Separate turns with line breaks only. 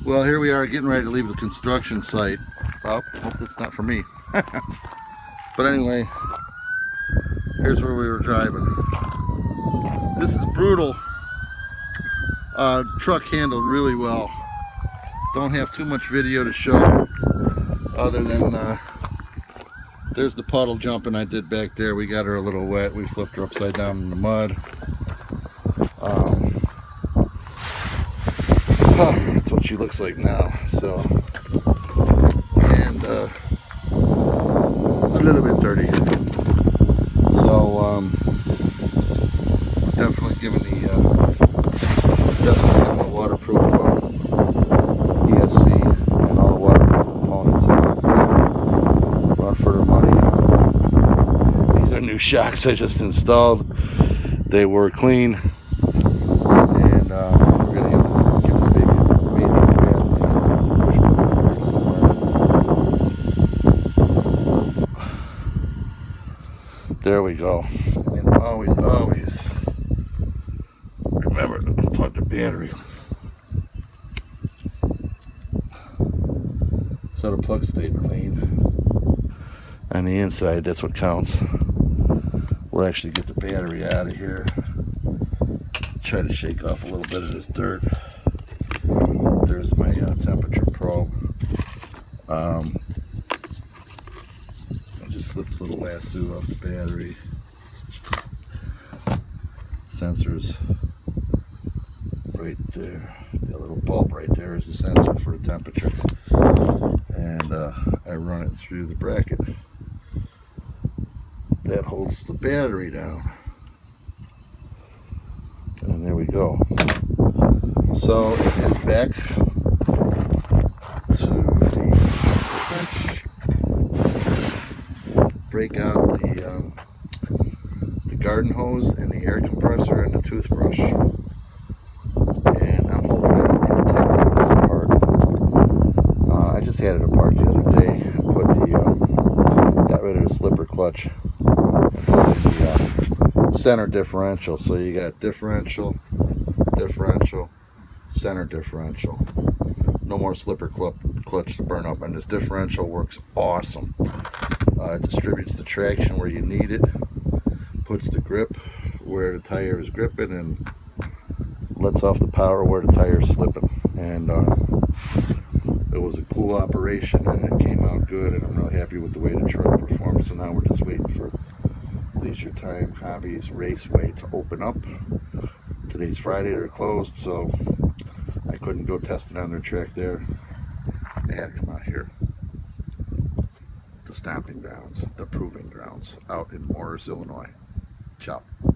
Well, here we are getting ready to leave the construction site. Well, hope it's not for me. But anyway, here's where we were driving. This is brutal. Truck handled really well. Don't have too much video to show other than there's the puddle jumping I did back there. We got her a little wet. We flipped her upside down in the mud. That's what she looks like now. So, and a little bit dirty. So, definitely giving the waterproof ESC and all the waterproof components run for their money. These are new shocks I just installed. They were clean, and we're gonna give this baby a major bath. There we go. And always remember to plug the battery. So the plug stayed clean. On the inside, that's what counts. We'll actually get the battery out of here. Try to shake off a little bit of this dirt. There's my temperature probe. I just slipped a little lasso off the battery. Sensors right there. The little bulb right there is the sensor for the temperature. And I run it through the bracket that holds the battery down. And there we go. So it is back to the bench. Break out the garden hose and the air compressor and the toothbrush. And I'm hoping I don't need to take all this apart. I just had it apart the other day. I put got rid of the slipper clutch and put in the center differential. So you got differential, center differential. No more slipper clutch to burn up, and this differential works awesome. It distributes the traction where you need it, puts the grip where the tire is gripping, and lets off the power where the tire is slipping. And it was a cool operation, and it came out good, and I'm really happy with the way the truck performed. So now we're just waiting for Leisure Time Hobbies Raceway to open up. Today's Friday, they're closed, so I couldn't go test it on their track there. I had to come out here. The stomping grounds, the proving grounds out in Morris, Illinois. Ciao.